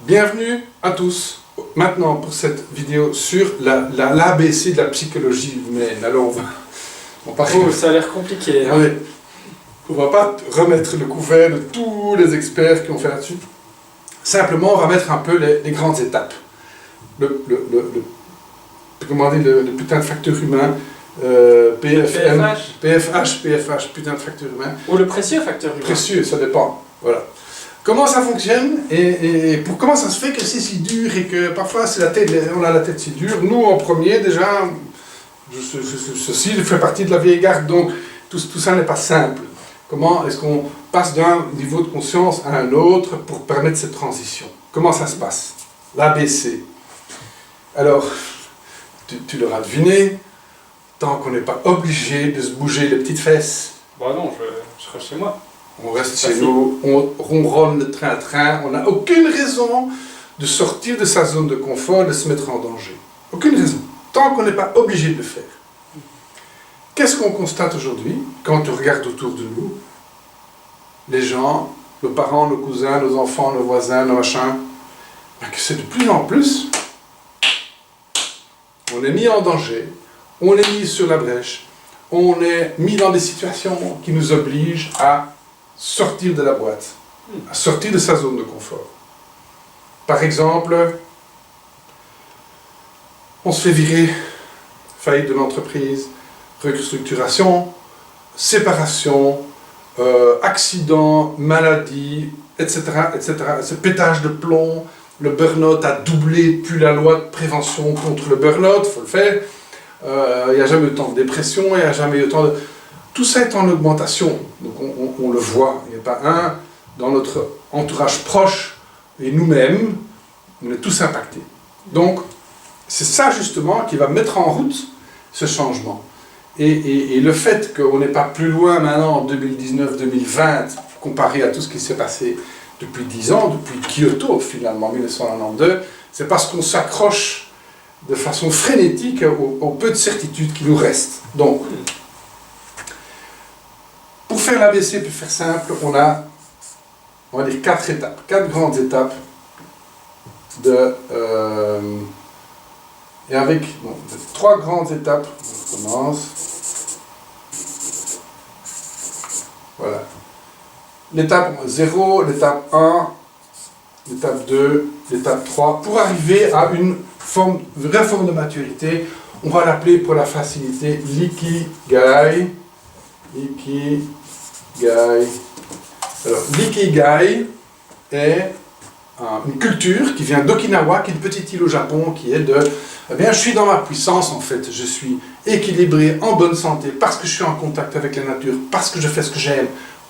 Bienvenue à tous, maintenant pour cette vidéo sur l'ABC de la psychologie humaine. Alors ça a l'air compliqué. Hein. On va pas remettre le couvert de tous les experts qui ont fait là-dessus. Simplement, on va mettre un peu les grandes étapes. Comment dire, le putain de facteur humain, PFH, putain de facteur humain. Ou le précieux facteur humain. Précieux, ça dépend. Voilà. Comment ça fonctionne et comment ça se fait que c'est si dur et que parfois on a la tête si dure. Nous, en premier, déjà, ceci fait partie de la vieille garde, donc tout ça n'est pas simple. Comment est-ce qu'on passe d'un niveau de conscience à un autre pour permettre cette transition? Comment ça se passe? L'ABC. Alors, tu l'auras deviné, tant qu'on n'est pas obligé de se bouger les petites fesses. Bah non, je serai chez moi. On reste chez nous, on ronronne le train-train, on n'a aucune raison de sortir de sa zone de confort, de se mettre en danger. Aucune raison, tant qu'on n'est pas obligé de le faire. Qu'est-ce qu'on constate aujourd'hui, quand on regarde autour de nous? Les gens, nos parents, nos cousins, nos enfants, nos voisins, nos machins, que c'est de plus en plus, on est mis en danger, on est mis sur la brèche, on est mis dans des situations qui nous obligent à sortir de la boîte, à sortir de sa zone de confort. Par exemple, on se fait virer, faillite de l'entreprise, restructuration, séparation, accident, maladie, etc., etc. Ce pétage de plomb, le burn-out a doublé depuis la loi de prévention contre le burn-out, il faut le faire. Il n'y a jamais eu autant de dépression, il n'y a jamais eu autant de... Tout ça est en augmentation, donc on le voit. Il n'y a pas un dans notre entourage proche, et nous-mêmes, on est tous impactés. Donc, c'est ça justement qui va mettre en route ce changement. Et le fait qu'on n'est pas plus loin maintenant en 2019-2020, comparé à tout ce qui s'est passé depuis 10 ans, depuis Kyoto finalement, 1992, c'est parce qu'on s'accroche de façon frénétique au peu de certitudes qui nous restent. Donc, pour faire l'ABC, pour faire simple, on va dire 4 étapes, 4 grandes étapes et avec 3 grandes étapes. On commence. Voilà. L'étape 0, l'étape 1, l'étape 2, l'étape 3, pour arriver à une vraie forme de maturité. On va l'appeler pour la facilité l'ikigai. Alors, l'ikigai est une culture qui vient d'Okinawa, qui est une petite île au Japon, qui est de, eh bien, je suis dans ma puissance en fait, je suis équilibré, en bonne santé, parce que je suis en contact avec la nature, parce que je fais ce que j'aime,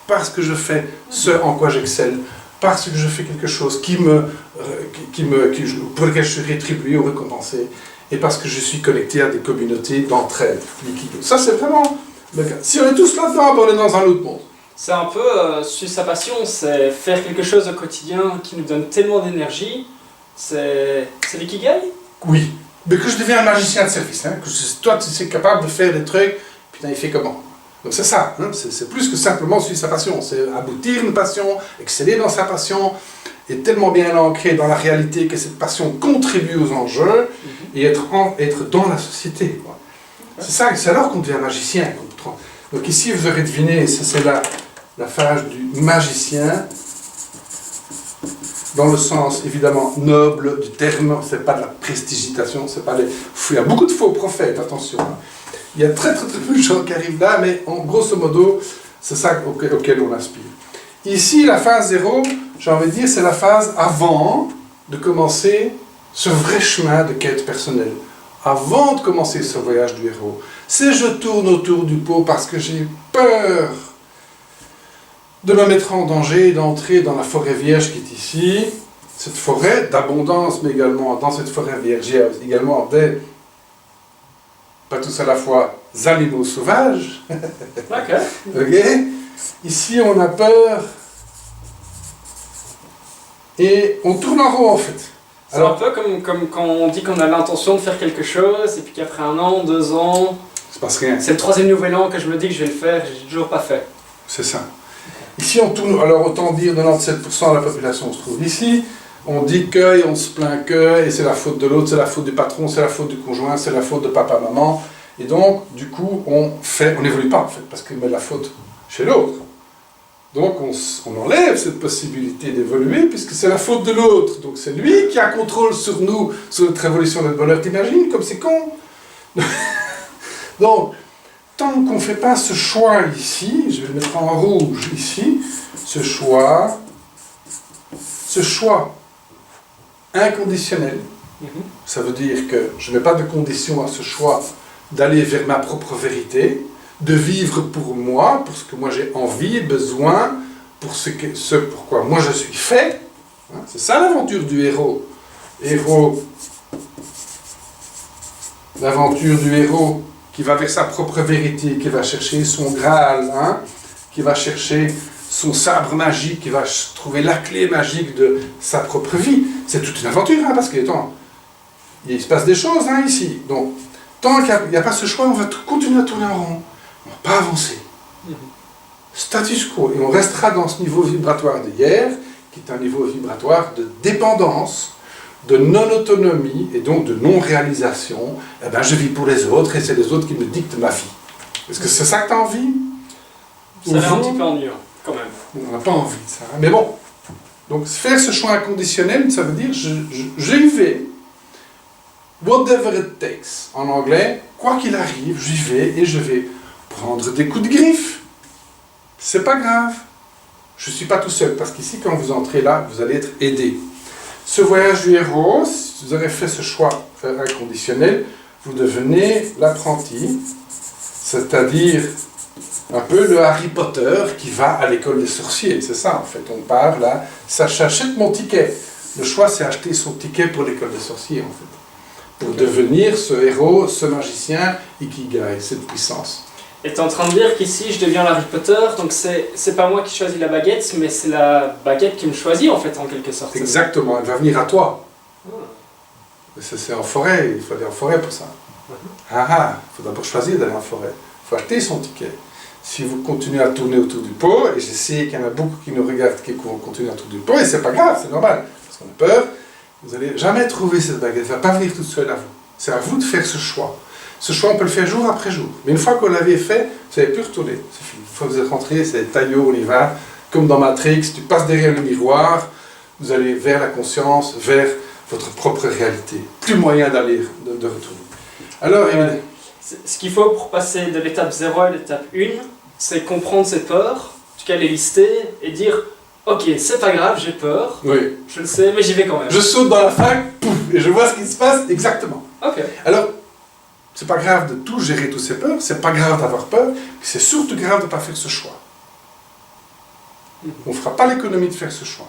parce que je fais ce en quoi j'excelle, parce que je fais quelque chose pour lequel je suis rétribué ou récompensé, et parce que je suis connecté à des communautés d'entraide, l'ikigai. Ça c'est vraiment le cas. Si on est tous là-dedans, on est dans un autre monde. C'est un peu, suivre sa passion, c'est faire quelque chose au quotidien qui nous donne tellement d'énergie. C'est l'ikigai? Oui, mais que je deviens un magicien de service. Hein, que toi, tu es capable de faire des trucs, putain, il fait comment? Donc c'est ça, hein, c'est plus que simplement suivre sa passion. C'est aboutir une passion, exceller dans sa passion, et tellement bien ancré dans la réalité que cette passion contribue aux enjeux, et être dans la société. C'est ça, c'est alors qu'on devient magicien. Donc ici, vous aurez deviné, c'est la phase du magicien, dans le sens évidemment noble du terme, c'est pas de la prestigitation, c'est pas les... Il y a beaucoup de faux prophètes, attention. Hein. Il y a très peu de gens qui arrivent là, mais en grosso modo, c'est ça auquel on aspire. Ici, la phase 0, j'ai envie de dire, c'est la phase avant de commencer ce vrai chemin de quête personnelle. Avant de commencer ce voyage du héros. C'est je tourne autour du pot parce que j'ai peur de me mettre en danger et d'entrer dans la forêt vierge qui est ici. Cette forêt d'abondance, mais également dans cette forêt vierge, il y a également des, pas tous à la fois, animaux sauvages. Ok. Okay. Ici, on a peur et on tourne en rond en fait. C'est un peu comme quand on dit qu'on a l'intention de faire quelque chose et puis qu'après 1 an, 2 ans... Il se passe rien. C'est le 3e nouvel an que je me dis que je vais le faire, j'ai toujours pas fait. C'est ça. Ici, on tourne, alors autant dire 97% de la population se trouve ici, on dit que, et on se plaint que, et c'est la faute de l'autre, c'est la faute du patron, c'est la faute du conjoint, c'est la faute de papa, maman, et donc, du coup, on n'évolue pas en fait, parce qu'on met la faute chez l'autre. Donc, on enlève cette possibilité d'évoluer, puisque c'est la faute de l'autre, donc c'est lui qui a contrôle sur nous, sur notre évolution, notre bonheur, t'imagines, comme c'est con. Donc, tant qu'on ne fait pas ce choix ici, je vais le mettre en rouge ici, ce choix inconditionnel, ça veut dire que je ne mets pas de condition à ce choix d'aller vers ma propre vérité, de vivre pour moi, pour ce que moi j'ai envie, besoin, pour ce pourquoi moi je suis fait. Hein, c'est ça l'aventure du héros. L'aventure du héros qui va vers sa propre vérité, qui va chercher son Graal, hein, qui va chercher son sabre magique, qui va trouver la clé magique de sa propre vie. C'est toute une aventure, hein, parce que il se passe des choses hein, ici. Donc, tant qu'il n'y a pas ce choix, on va continuer à tourner en rond. On ne va pas avancer. Status quo. Et on restera dans ce niveau vibratoire d'hier, qui est un niveau vibratoire de dépendance, de non-autonomie et donc de non-réalisation. Eh ben, je vis pour les autres et c'est les autres qui me dictent ma vie. Est-ce que c'est ça que tu as envie? Ça a l'air un petit peu ennuyant, quand même. On n'a pas envie de ça. Hein. Mais bon, donc faire ce choix inconditionnel, ça veut dire j'y vais. Whatever it takes. En anglais, quoi qu'il arrive, j'y vais et je vais prendre des coups de griffe. C'est pas grave. Je ne suis pas tout seul, parce qu'ici, quand vous entrez là, vous allez être aidé. Ce voyage du héros, si vous avez fait ce choix inconditionnel, vous devenez l'apprenti, c'est-à-dire un peu le Harry Potter qui va à l'école des sorciers. C'est ça, en fait. On part là, ça j'achète mon ticket. Le choix, c'est acheter son ticket pour l'école des sorciers, en fait. Pour devenir ce héros, ce magicien, Ikigai, cette puissance. Et tu es en train de dire qu'ici, je deviens l'Harry Potter, donc c'est pas moi qui choisis la baguette, mais c'est la baguette qui me choisit, en fait, en quelque sorte. Exactement, elle va venir à toi. C'est en forêt, il faut aller en forêt pour ça. Il faut d'abord choisir d'aller en forêt. Il faut acheter son ticket. Si vous continuez à tourner autour du pot, et je sais qu'il y en a beaucoup qui nous regardent qui vont continuer à tourner autour du pot, et c'est pas grave, c'est normal, parce qu'on a peur, vous n'allez jamais trouver cette baguette, elle ne va pas venir toute seule à vous. C'est à vous de faire ce choix. Ce choix, on peut le faire jour après jour. Mais une fois qu'on l'avait fait, vous n'avez plus retourner. C'est fini. Une fois que vous êtes rentré, c'est taillot, on y va. Comme dans Matrix, tu passes derrière le miroir, vous allez vers la conscience, vers votre propre réalité. Plus moyen d'aller, de retourner. Alors, ce qu'il faut pour passer de l'étape 0 à l'étape 1, c'est comprendre ses peurs, en tout cas les lister, et dire « Ok, c'est pas grave, j'ai peur, oui. Je le sais, mais j'y vais quand même. » Je saute dans la fac, pouf, et je vois ce qui se passe exactement. Ok. Alors, c'est pas grave de tout gérer toutes ces peurs, c'est pas grave d'avoir peur, c'est surtout grave de ne pas faire ce choix. On ne fera pas l'économie de faire ce choix.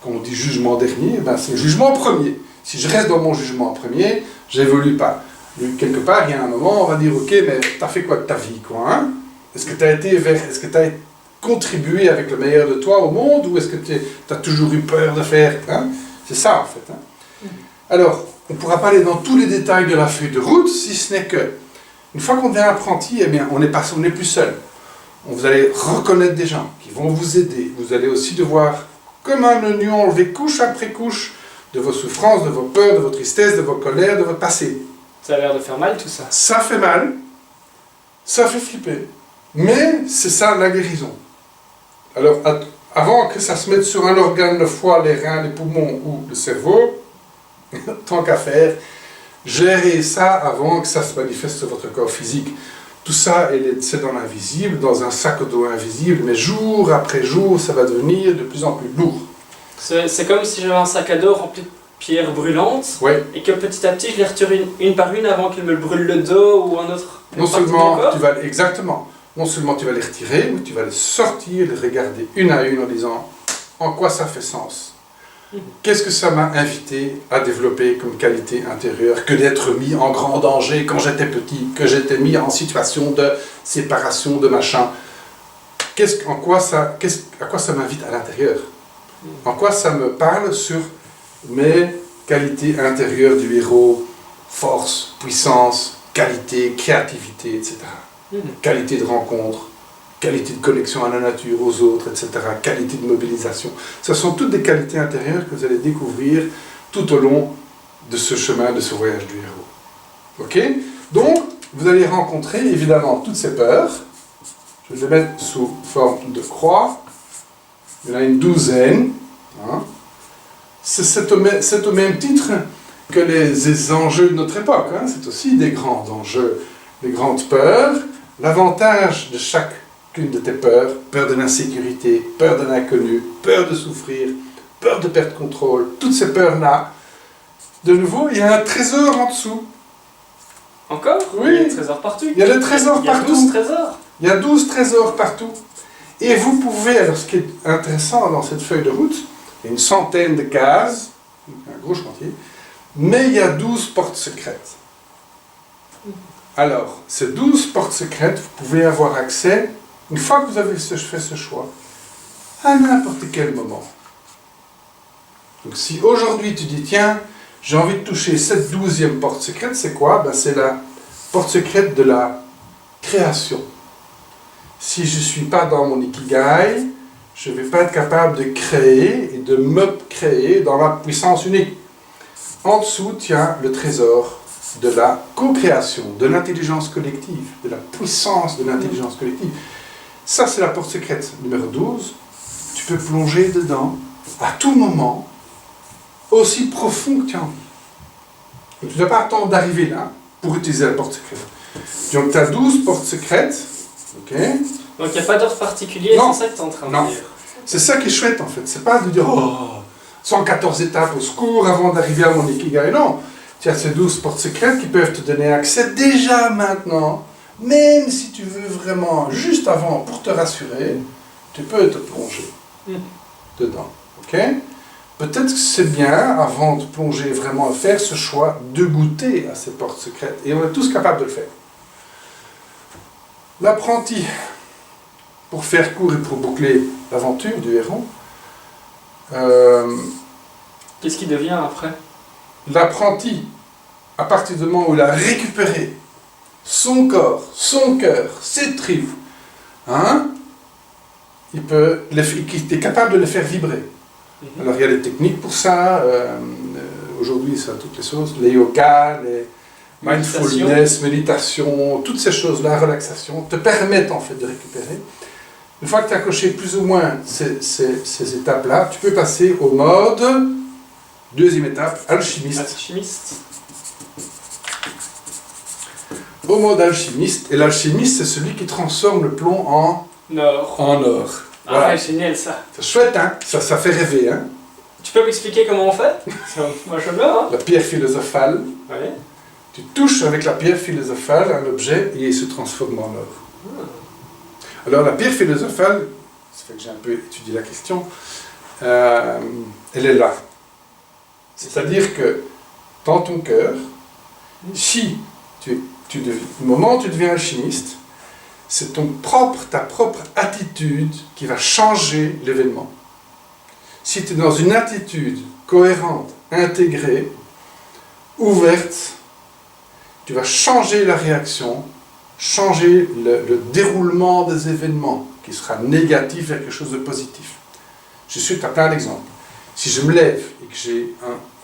Quand on dit jugement dernier, ben c'est jugement premier. Si je reste dans mon jugement premier, j'évolue pas. Quelque part, il y a un moment, on va dire, ok, mais t'as fait quoi de ta vie, quoi, hein? Est-ce que t'as contribué avec le meilleur de toi au monde, ou est-ce que t'as toujours eu peur de faire, hein? C'est ça, en fait. Hein? Alors, on ne pourra pas aller dans tous les détails de la feuille de route, si ce n'est que, une fois qu'on devient apprenti, eh bien, on n'est plus seul. Vous allez reconnaître des gens qui vont vous aider. Vous allez aussi devoir, comme un oignon, enlever couche après couche de vos souffrances, de vos peurs, de vos tristesses, de vos colères, de votre passé. Ça a l'air de faire mal, tout ça. Ça fait mal, ça fait flipper, mais c'est ça la guérison. Alors, avant que ça se mette sur un organe, le foie, les reins, les poumons ou le cerveau, tant qu'à faire, gérez ça avant que ça se manifeste sur votre corps physique. Tout ça, c'est dans l'invisible, dans un sac à dos invisible, mais jour après jour, ça va devenir de plus en plus lourd. C'est comme si j'avais un sac à dos rempli de pierres brûlantes, ouais. Et que petit à petit, je les retire une par une avant qu'elles me brûlent le dos ou un autre. Non seulement tu vas les retirer, mais tu vas les sortir, les regarder une à une en disant en quoi ça fait sens. Qu'est-ce que ça m'a invité à développer comme qualité intérieure que d'être mis en grand danger quand j'étais petit, que j'étais mis en situation de séparation, de machin. À quoi ça m'invite à l'intérieur? En quoi ça me parle sur mes qualités intérieures du héros, force, puissance, qualité, créativité, etc. Qualité de rencontre, qualité de connexion à la nature, aux autres, etc. Qualité de mobilisation. Ce sont toutes des qualités intérieures que vous allez découvrir tout au long de ce chemin, de ce voyage du héros. Ok? Donc, vous allez rencontrer évidemment toutes ces peurs. Je vais les mettre sous forme de croix. Il y en a une douzaine. Hein. C'est au même titre que les enjeux de notre époque. Hein. C'est aussi des grands enjeux, des grandes peurs. L'avantage de chacune de tes peurs, peur de l'insécurité, peur de l'inconnu, peur de souffrir, peur de perdre contrôle, toutes ces peurs-là, de nouveau, il y a un trésor en dessous. Encore? Oui. Il y a des trésors partout. Il y a des trésors partout. Il y a 12 trésors. Il y a 12 trésors partout. Et vous pouvez, alors ce qui est intéressant dans cette feuille de route, il y a une centaine de cases, un gros chantier, mais il y a 12 portes secrètes. Alors, ces 12 portes secrètes, vous pouvez avoir accès, une fois que vous avez fait ce choix, à n'importe quel moment. Donc si aujourd'hui tu dis, tiens, j'ai envie de toucher cette 12e porte secrète, c'est quoi? Ben, c'est la porte secrète de la création. Si je ne suis pas dans mon ikigai, je ne vais pas être capable de créer et de me créer dans ma puissance unique. En dessous, tient le trésor de la co-création, de l'intelligence collective, de la puissance de l'intelligence collective. Ça, c'est la porte secrète numéro 12. Tu peux plonger dedans à tout moment, aussi profond que tu as envie. Donc, tu ne dois pas attendre d'arriver là pour utiliser la porte secrète. Donc, tu as 12 portes secrètes. Okay. Donc, il n'y a pas d'ordre particulier, c'est ça que tu es en train de dire. C'est ça qui est chouette, en fait. C'est pas de dire, oh, 114 étapes au secours avant d'arriver à mon ikigai. Non. Tu as ces 12 portes secrètes qui peuvent te donner accès déjà maintenant, même si tu veux vraiment, juste avant, pour te rassurer, tu peux te plonger dedans. Ok? Peut-être que c'est bien, avant de plonger vraiment, faire ce choix de goûter à ces portes secrètes. Et on est tous capables de le faire. L'apprenti, pour faire court et pour boucler l'aventure du héros, qu'est-ce qui devient après? L'apprenti, à partir du moment où il a récupéré son corps, son cœur, ses tripes, hein, il est capable de les faire vibrer. Alors il y a des techniques pour ça, aujourd'hui ça a toutes les choses, les yogas, les mindfulness, méditation, toutes ces choses-là, relaxation, te permettent en fait de récupérer. Une fois que tu as coché plus ou moins ces étapes-là, tu peux passer au mode, deuxième étape, alchimiste. Alchimiste. Au mode alchimiste, et l'alchimiste c'est celui qui transforme le plomb en or. Ah voilà. Ouais, génial ça. C'est chouette, hein? Ça fait rêver, hein? Tu peux m'expliquer comment on fait? Moi je veux, hein? La pierre philosophale. Ouais. Tu touches avec la pierre philosophale un objet et il se transforme en or. Alors la pierre philosophale, ça fait que j'ai un peu étudié la question, elle est là. C'est-à-dire que dans ton cœur, si au moment où tu deviens alchimiste, c'est ta propre attitude qui va changer l'événement. Si tu es dans une attitude cohérente, intégrée, ouverte, tu vas changer la réaction, changer le déroulement des événements, qui sera négatif vers quelque chose de positif. Je suis sûr que tu as plein d'exemples. Si je me lève et que j'ai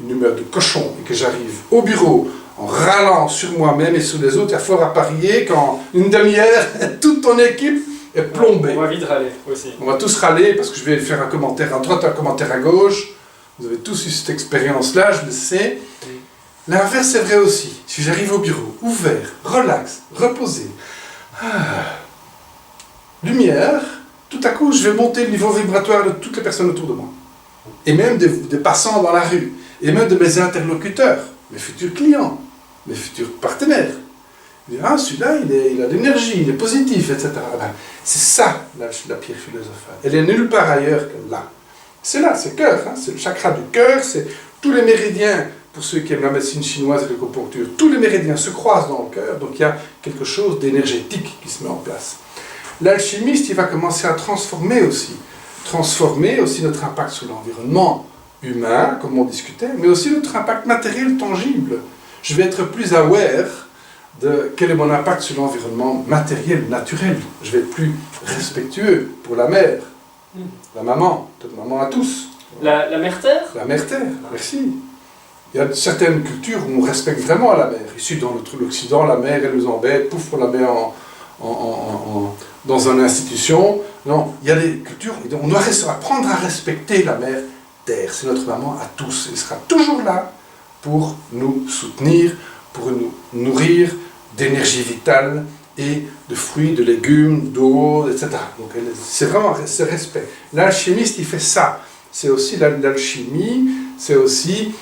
une humeur de cochon et que j'arrive au bureau en râlant sur moi-même et sur les autres, il y a fort à parier qu'en une demi-heure, toute ton équipe est plombée. On va vite râler aussi. On va tous râler parce que je vais faire un commentaire à droite, un commentaire à gauche. Vous avez tous eu cette expérience-là, je le sais. L'inverse est vrai aussi. Si j'arrive au bureau, ouvert, relax, reposé, lumière, tout à coup, je vais monter le niveau vibratoire de toutes les personnes autour de moi. Et même des passants dans la rue. Et même de mes interlocuteurs, mes futurs clients, mes futurs partenaires. Celui-là, il a de l'énergie, il est positif, etc. C'est ça, la pierre philosophale. Elle est nulle part ailleurs que là. C'est là, c'est le cœur, hein, c'est le chakra du cœur, c'est tous les méridiens, pour ceux qui aiment la médecine chinoise et l'acupuncture, tous les méridiens se croisent dans le cœur, donc il y a quelque chose d'énergétique qui se met en place. L'alchimiste, il va commencer à transformer aussi notre impact sur l'environnement humain, comme on discutait, mais aussi notre impact matériel tangible. Je vais être plus aware de quel est mon impact sur l'environnement matériel, naturel. Je vais être plus respectueux pour la mère, la maman, peut-être maman à tous. La mère-terre? La mère-terre, merci. Il y a certaines cultures où on respecte vraiment la mère. Ici, dans l'Occident, la mère, elle nous embête, pouf, on la met dans une institution. Non, il y a des cultures, on doit apprendre à respecter la mère terre. C'est notre maman à tous. Elle sera toujours là pour nous soutenir, pour nous nourrir d'énergie vitale et de fruits, de légumes, d'eau, etc. Donc c'est vraiment ce respect. L'alchimiste, il fait ça. C'est aussi l'alchimie, c'est aussi,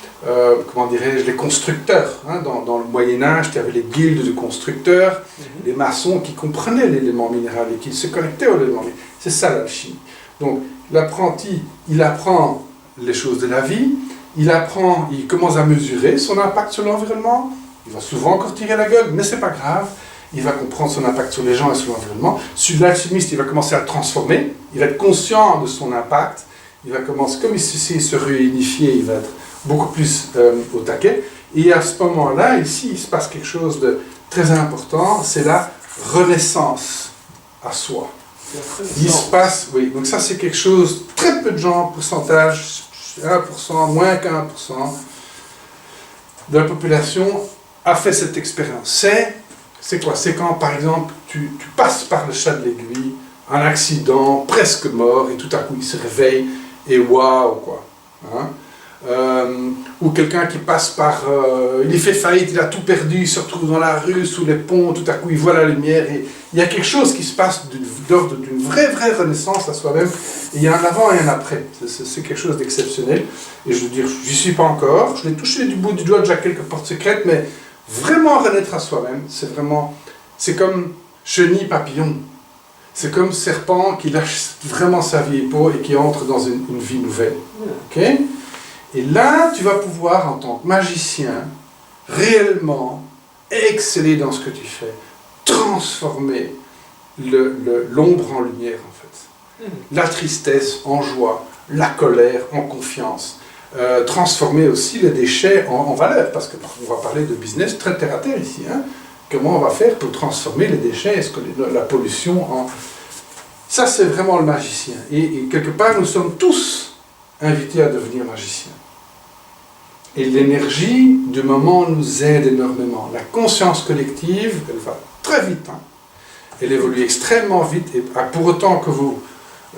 comment dirais-je, les constructeurs. Hein. Dans le Moyen-Âge, il y avait les guildes de constructeurs, les maçons qui comprenaient l'élément minéral et qui se connectaient au élément minéral. C'est ça l'alchimie. Donc l'apprenti, il apprend les choses de la vie, il commence à mesurer son impact sur l'environnement, il va souvent encore tirer la gueule, mais c'est pas grave, il va comprendre son impact sur les gens et sur l'environnement. Sur l'alchimiste, il va commencer à le transformer, il va être conscient de son impact, il va commencer, comme il se réunifier, il va être beaucoup plus au taquet. Et à ce moment-là, ici, il se passe quelque chose de très important, c'est la renaissance à soi. Il se passe, oui, donc ça c'est quelque chose, très peu de gens, pourcentage, 1%, moins qu'1% de la population a fait cette expérience. C'est quoi? C'est quand, par exemple, tu passes par le chat de l'aiguille, un accident, presque mort, et tout à coup il se réveille, et waouh, quoi. Hein? Ou quelqu'un qui passe par... il fait faillite, il a tout perdu, il se retrouve dans la rue, sous les ponts, tout à coup il voit la lumière, et il y a quelque chose qui se passe d'ordre d'une vraie renaissance à soi-même, et il y a un avant et un après. C'est quelque chose d'exceptionnel, et je veux dire, j'y suis pas encore, je l'ai touché du bout du doigt déjà quelques portes secrètes, mais vraiment renaître à soi-même, c'est comme chenille papillon. C'est comme serpent qui lâche vraiment sa vieille peau et qui entre dans une vie nouvelle. Okay? Et là, tu vas pouvoir, en tant que magicien, réellement exceller dans ce que tu fais, transformer l'ombre en lumière, en fait. La tristesse en joie, la colère en confiance. Transformer aussi les déchets en valeur, parce qu'on va parler de business très terre à terre ici. Hein? Comment on va faire pour transformer les déchets, la pollution en... Ça, c'est vraiment le magicien. Et quelque part, nous sommes tous invités à devenir magiciens. Et l'énergie du moment nous aide énormément. La conscience collective, elle va très vite. Hein. Elle évolue extrêmement vite. Et pour autant que vous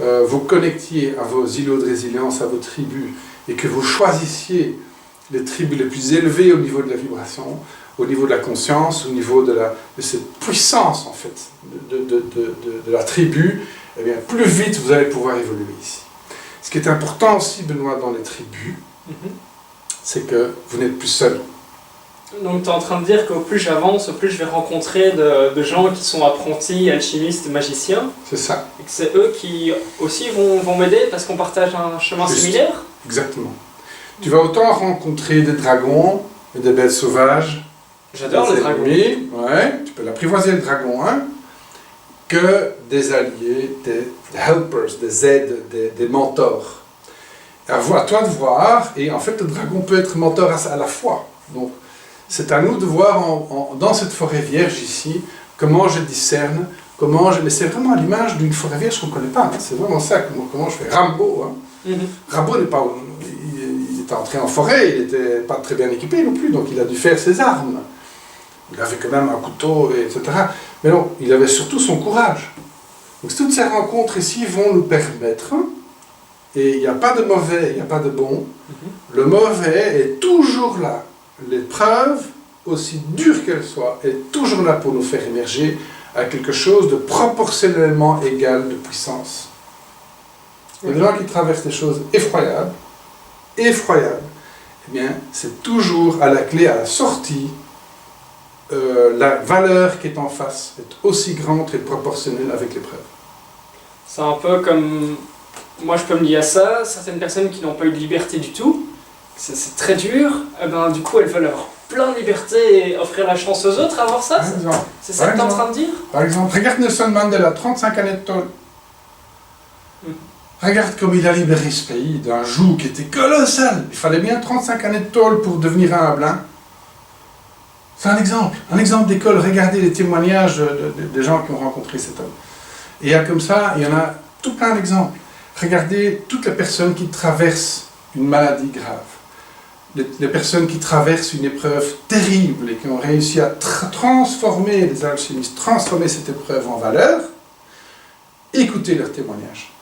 vous connectiez à vos îlots de résilience, à vos tribus, et que vous choisissiez les tribus les plus élevées au niveau de la vibration, au niveau de la conscience, au niveau de cette puissance en fait de la tribu, eh bien, plus vite vous allez pouvoir évoluer ici. Ce qui est important aussi, Benoît, dans les tribus, c'est que vous n'êtes plus seul. Donc tu es en train de dire qu'au plus j'avance, au plus je vais rencontrer de gens qui sont apprentis, alchimistes, magiciens. C'est ça. Et que c'est eux qui aussi vont m'aider parce qu'on partage un chemin similaire. Exactement. Tu vas autant rencontrer des dragons et des bêtes sauvages. J'adore les dragons. Ouais, tu peux l'apprivoiser le dragon, hein, que des alliés, des helpers, des aides, des mentors. À toi de voir, et en fait le dragon peut être mentor à la fois. Donc c'est à nous de voir dans cette forêt vierge ici, comment je discerne, mais c'est vraiment à l'image d'une forêt vierge qu'on ne connaît pas. Hein. C'est vraiment ça, comment je fais. Rambo, hein. Rambo n'est pas... Il était entré en forêt, il n'était pas très bien équipé non plus, donc il a dû faire ses armes. Il avait quand même un couteau, etc. Mais non, il avait surtout son courage. Donc toutes ces rencontres ici vont nous permettre, et il n'y a pas de mauvais, il n'y a pas de bon, le mauvais est toujours là. L'épreuve, aussi dure qu'elle soit, est toujours là pour nous faire émerger à quelque chose de proportionnellement égal de puissance. Il y a des gens qui traversent des choses effroyables, eh bien, c'est toujours à la clé, à la sortie, la valeur qui est en face est aussi grande et proportionnelle avec l'épreuve. C'est un peu comme... Moi, je peux me lier à ça. Certaines personnes qui n'ont pas eu de liberté du tout, c'est très dur, et ben, du coup, elles veulent avoir plein de liberté et offrir la chance aux autres à avoir ça. C'est ça que tu es en train de dire? Par exemple, regarde Nelson Mandela, 35 années de tôle. Regarde comme il a libéré ce pays d'un joug qui était colossal. Il fallait bien 35 années de tôle pour devenir humble. Hein. C'est un exemple d'école. Regardez les témoignages des gens qui ont rencontré cet homme. Et comme ça, il y en a tout plein d'exemples. Regardez toutes les personnes qui traversent une maladie grave, les personnes qui traversent une épreuve terrible et qui ont réussi à transformer, les alchimistes, transformer cette épreuve en valeur. Écoutez leurs témoignages.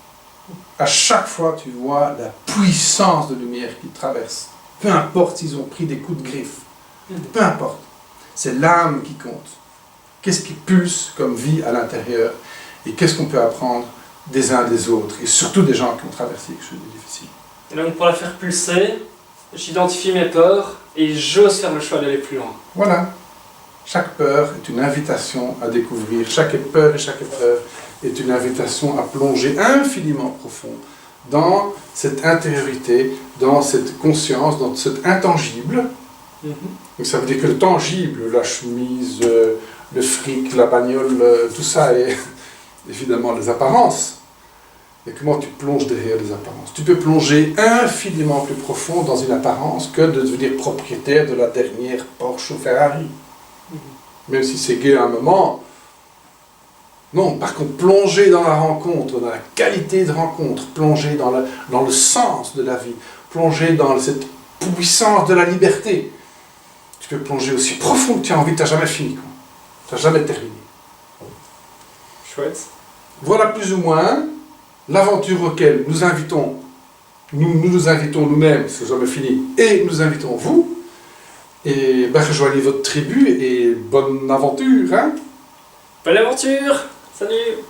À chaque fois, tu vois la puissance de lumière qu'ils traversent. Peu importe s'ils ont pris des coups de griffe. Peu importe. C'est l'âme qui compte. Qu'est-ce qui pulse comme vie à l'intérieur et qu'est-ce qu'on peut apprendre des uns des autres et surtout des gens qui ont traversé quelque chose de difficile. Et donc pour la faire pulser, j'identifie mes peurs et j'ose faire le choix d'aller plus loin. Voilà. Chaque peur est une invitation à découvrir. Chaque peur et chaque épreuve est une invitation à plonger infiniment profond dans cette intériorité, dans cette conscience, dans cet intangible. Donc ça veut dire que le tangible, la chemise, le fric, la bagnole, tout ça est évidemment les apparences. Et comment tu plonges derrière les apparences? Tu peux plonger infiniment plus profond dans une apparence que de devenir propriétaire de la dernière Porsche ou Ferrari. Même si c'est gai à un moment. Non, par contre, plonger dans la rencontre, dans la qualité de rencontre, plonger dans le sens de la vie, plonger dans cette puissance de la liberté. Tu peux plonger aussi profond que tu as envie, tu n'as jamais fini. Tu n'as jamais terminé. Chouette. Voilà plus ou moins l'aventure auquel nous invitons, nous invitons nous-mêmes, c'est jamais fini, et nous invitons vous. Et rejoignez votre tribu et bonne aventure. Hein? Bonne aventure! Salut!